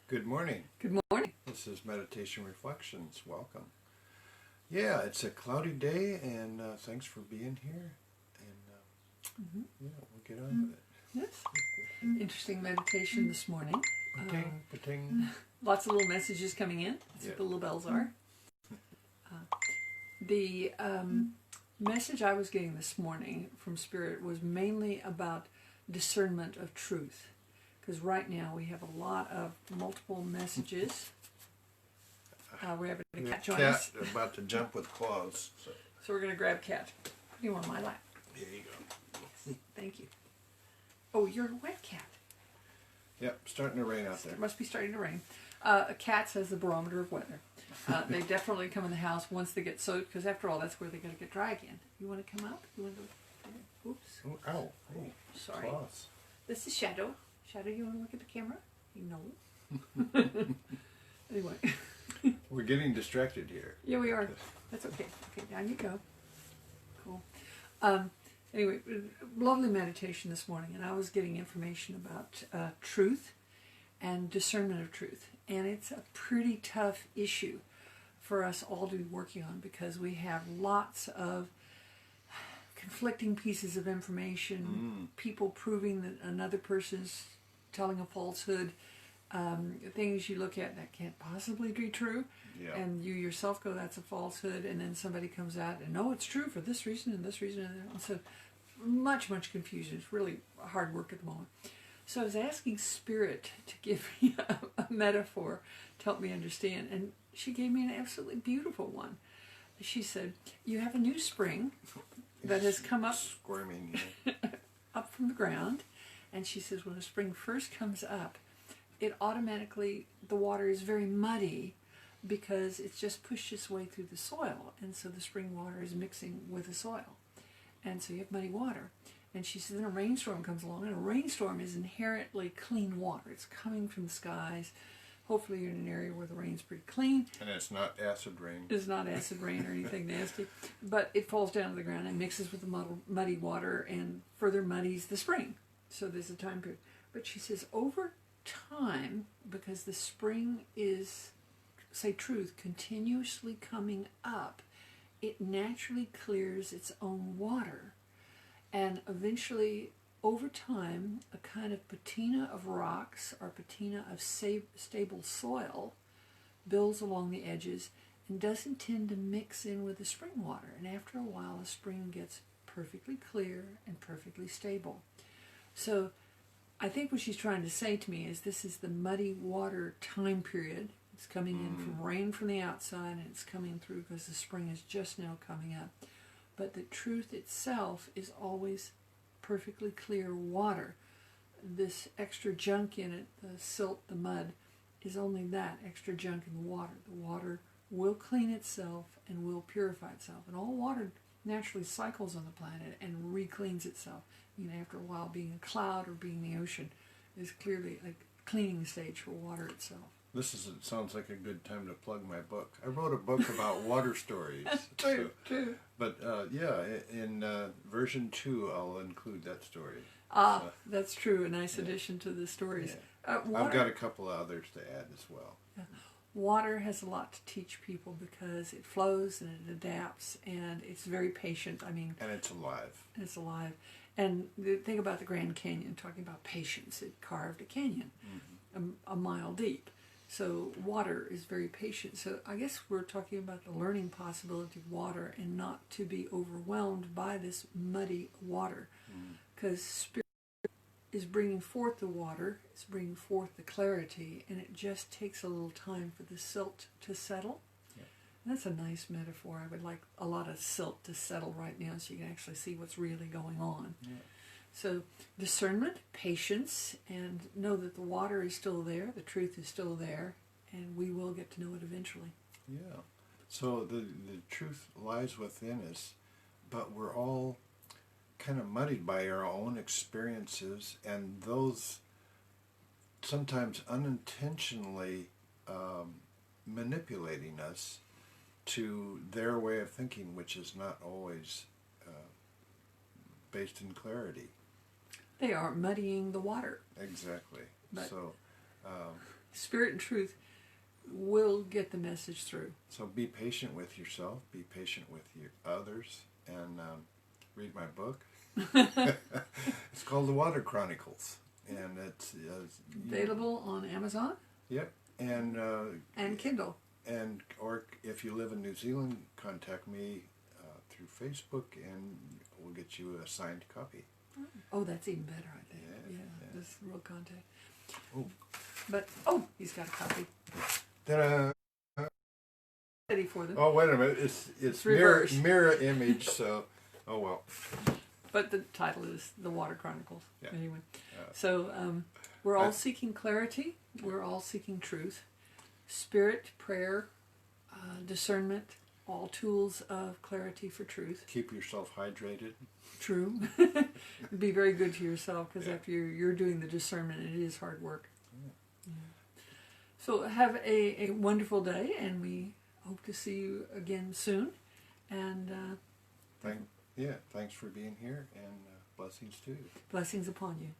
Good morning. Good morning. This is Meditation Reflections. Welcome. Yeah, it's a cloudy day, and thanks for being here. And yeah, we'll get on with it. Yes. Interesting meditation this morning. Pating, pating. Lots of little messages coming in. That's what the little bells are. The message I was getting this morning from Spirit was mainly about discernment of truth. Because right now we have a lot of multiple messages. We're having a cat join us. About to jump with claws. So we're going to grab Cat. Put him on my lap. Here you go. Yes, thank you. Oh, you're a wet cat. Yep, starting to rain out there. It must be starting to rain. Cats has the barometer of weather. They definitely come in the house once they get soaked, because after all, that's where they got to get dry again. You want to come out? You want to go? Oops. Oh, ow. Oh, sorry. Claws. This is Shadow. Shadow, you want to look at the camera? No. Anyway. We're getting distracted here. Yeah, we are. That's okay. Okay, down you go. Cool. Anyway, lovely meditation this morning, and I was getting information about truth and discernment of truth. And it's a pretty tough issue for us all to be working on, because we have lots of conflicting pieces of information, people proving that another person's telling a falsehood, things you look at that can't possibly be true, and you yourself go, that's a falsehood, and then somebody comes out and, no, it's true for this reason and this reason, and so much confusion. It's really hard work at the moment. So I was asking Spirit to give me a metaphor to help me understand, and she gave me an absolutely beautiful one. She said, you have a new spring that has come up, squirming up from the ground, and she says when a spring first comes up, it automatically, the water is very muddy because it's just pushed its way through the soil, and so the spring water is mixing with the soil, and so you have muddy water. And she says then a rainstorm comes along, and a rainstorm is inherently clean water. It's coming from the skies. Hopefully you're in an area where the rain's pretty clean. And it's not acid rain. It's not acid rain or anything nasty. But it falls down to the ground and mixes with the muddy water and further muddies the spring. So there's a time period. But she says over time, because the spring is, say, truth, continuously coming up, it naturally clears its own water. And eventually, over time, a kind of patina of rocks or patina of stable soil builds along the edges and doesn't tend to mix in with the spring water. And after a while, the spring gets perfectly clear and perfectly stable. So I think what she's trying to say to me is this is the muddy water time period. It's coming in from rain from the outside, and it's coming through because the spring is just now coming up. But the truth itself is always perfectly clear water. This extra junk in it, the silt, the mud, is only that extra junk in the water. The water will clean itself and will purify itself. And all water naturally cycles on the planet and re-cleans itself. After a while, being a cloud or being the ocean is clearly a cleaning stage for water itself. It sounds like a good time to plug my book. I wrote a book about water stories. True. But in version 2, I'll include that story. That's true. A nice addition to the stories. Yeah. I've got a couple of others to add as well. Yeah. Water has a lot to teach people because it flows and it adapts, and it's very patient. And it's alive. And the thing about the Grand Canyon, talking about patience, it carved a canyon a mile deep. So water is very patient. So I guess we're talking about the learning possibility of water and not to be overwhelmed by this muddy water. Because Spirit is bringing forth the water, it's bringing forth the clarity, and it just takes a little time for the silt to settle. And that's a nice metaphor. I would like a lot of silt to settle right now so you can actually see what's really going on. So discernment, patience, and know that the water is still there, the truth is still there, and we will get to know it eventually. Yeah. So the truth lies within us, but we're all kind of muddied by our own experiences, and those sometimes unintentionally manipulating us to their way of thinking, which is not always based in clarity. They are muddying the water. Exactly. But so Spirit and truth will get the message through. So be patient with yourself, be patient with your others, and read my book. It's called The Water Chronicles, and it's Available on Amazon. Yep, And Kindle. And or if you live in New Zealand, contact me through Facebook, and we'll get you a signed copy. Oh, that's even better, I think. Yeah. This real contact. Oh. But he's got a copy Ta-da! ready for them. Oh, wait a minute. It's reversed. mirror image. So, oh well. But the title is The Water Chronicles. Yeah. Anyway, so we're all seeking clarity. We're all seeking truth, spirit, prayer, discernment. All tools of clarity for truth. Keep yourself hydrated. True. Be very good to yourself, because after you're doing the discernment, it is hard work. Yeah. So have a wonderful day, and we hope to see you again soon. And Thanks for being here, and blessings to you. blessings upon you.